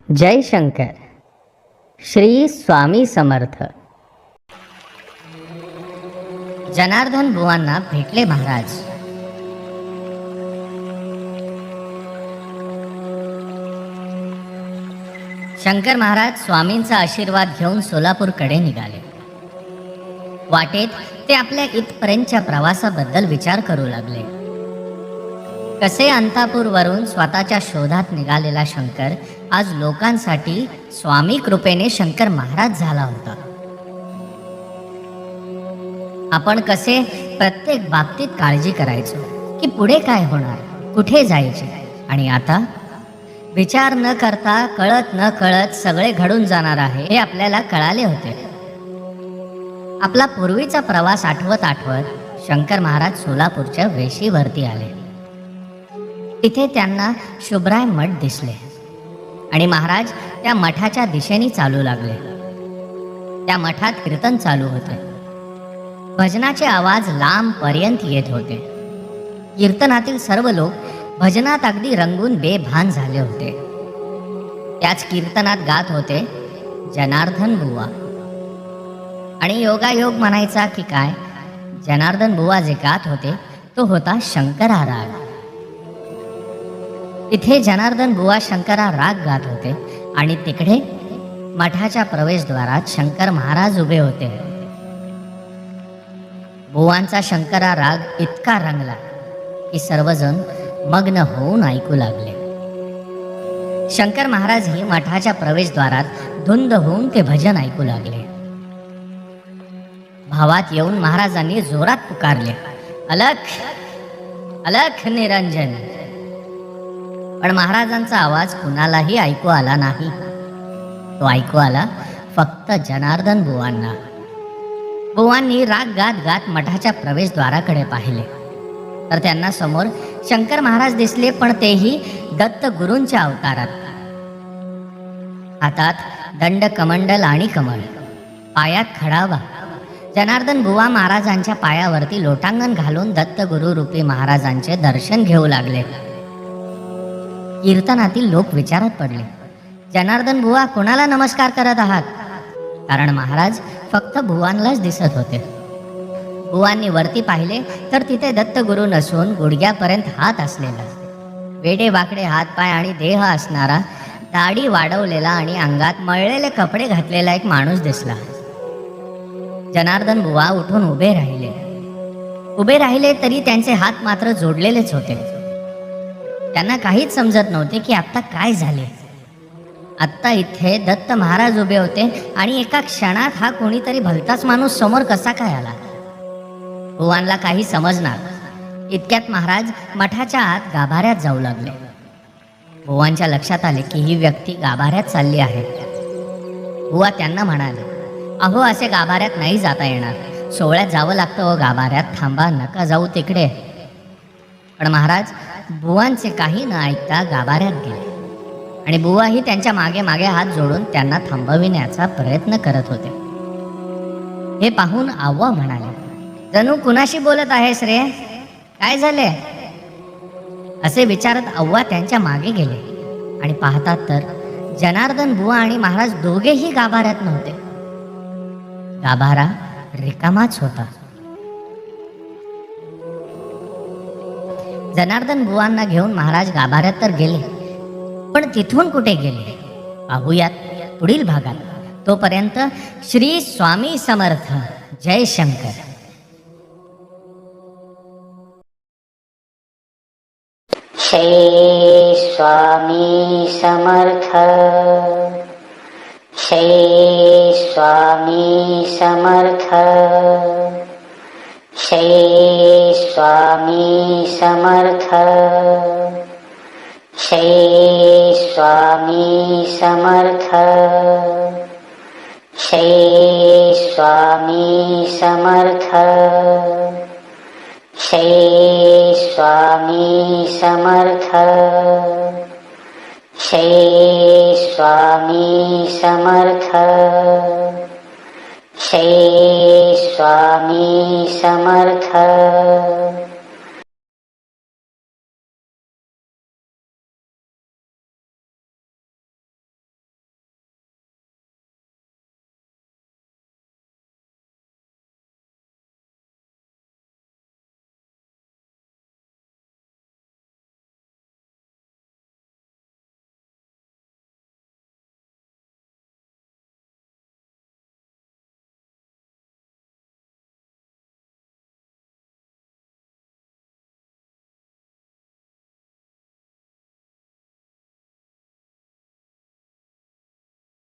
जय शंकर. श्री स्वामी समर्थ. जनार्दन बुवांना भेटले महाराज. शंकर महाराज स्वामींचा आशीर्वाद घेऊन सोलापूरकडे निघाले. वाटेत ते आपल्या इथपर्यंतच्या प्रवासाबद्दल विचार करू लागले. कसे अंतापूरवरून स्वतःच्या शोधात निघालेला शंकर आज लोकांसाठी स्वामी कृपेने शंकर महाराज झाला होता. आपण कसे प्रत्येक बाबतीत काळजी करायचो की पुढे काय होणार, कुठे जायचे, आणि आता विचार न करता कळत न कळत सगळे घडून जाणार आहे हे आपल्याला कळाले होते. आपला पूर्वीचा प्रवास आठवत आठवत शंकर महाराज सोलापूरच्या वेशीवरती आले. तिथे त्यांना शुभराय मठ दिसले आणि महाराज त्या मठाच्या दिशेने चालू लागले. त्या मठात कीर्तन चालू होते. भजनाचे आवाज लांब पर्यंत येत होते. कीर्तनातील सर्व लोक भजनात अगदी रंगून बेभान झाले होते. त्याच कीर्तनात गात होते जनार्दन बुवा. आणि योगायोग म्हणायचा की काय, जनार्दन बुवा जे गात होते तो होता शंकरा राग. इथे जनार्दन बुवा शंकरा राग गात होते आणि तिकडे मठाच्या प्रवेशद्वारात शंकर महाराज उभे होते. बुवांचा शंकरा राग इतका रंगला की सर्वजण मग्न होऊन ऐकू लागले. शंकर महाराज ही मठाच्या प्रवेशद्वारात धुंद होऊन ते भजन ऐकू लागले. भावात येऊन महाराजांनी जोरात पुकारले, अलख अलख निरंजन. पण महाराजांचा आवाज कुणालाही ऐकू आला नाही. तो ऐकू आला फक्त जनार्दन बुवांना. बुवांनी राग गात गात मठाच्या प्रवेशद्वाराकडे पाहिले तर त्यांना समोर शंकर महाराज दिसले, पण तेही दत्त गुरूंच्या अवतारात. हातात दंड कमंडल आणि कमळ, पायात खडावा. जनार्दन बुवा महाराजांच्या पायावरती लोटांगण घालून दत्त गुरु रूपी महाराजांचे दर्शन घेऊ लागले. कीर्तनातील लोक विचारात पडले, जनार्दन बुवा कोणाला नमस्कार करत आहात? कारण महाराज फक्त बुवांनाच दिसत होते. बुवांनी वरती पाहिले तर तिथे दत्तगुरु नसून गुडघ्यापर्यंत हात असलेला, वेडे वाकडे हातपाय आणि देह असणारा, दाढी वाढवलेला आणि अंगात मळलेले कपडे घातलेला एक माणूस दिसला. जनार्दन बुवा उठून उभे राहिले तरी त्यांचे हात मात्र जोडलेलेच होते. त्यांना काहीच समजत नव्हते की आत्ता काय झाले. आत्ता इथे दत्त महाराज उभे होते आणि एका क्षणात हा कोणीतरी भलताच माणूस समोर कसा काय आला. बुवांना काही समजणार. इतक्यात महाराज मठाच्या आत गाभाऱ्यात जाऊ लागले. बुवांच्या लक्षात आले की ही व्यक्ती गाभाऱ्यात चालली आहे. बुवा त्यांना म्हणाले, अहो असे गाभाऱ्यात नाही जाता येणार, सोहळ्यात जावं लागतं व गाभाऱ्यात, थांबा, नका जाऊ तिकडे. पण महाराज बुवांचे काही न ऐकता गाभाऱ्यात गेले आणि बुवाही त्यांच्या मागे मागे हात जोडून त्यांना थांबविण्याचा प्रयत्न करत होते. हे पाहून आव्वा म्हणाले, जणू कुणाशी बोलत आहेस रे, काय झाले? असे विचारत आव्वा त्यांच्या मागे गेले आणि पाहतात तर जनार्दन बुवा आणि महाराज दोघेही गाभाऱ्यात नव्हते. गाभारा रिकामाच होता. जनार्दन बुवांना घेऊन महाराज गाभाऱ्यात तर गेले, पण तिथून कुठे गेले पाहूयात पुढील भागात. तोपर्यंत श्री स्वामी समर्थ. जय शंकर. श्री स्वामी समर्थ. श्री स्वामी समर्थ. श्री स्वामी समर्थ. श्री स्वामी समर्थ. श्री स्वामी समर्थ. श्री स्वामी समर्थ. श्री स्वामी समर्थ. श्री स्वामी समर्थ.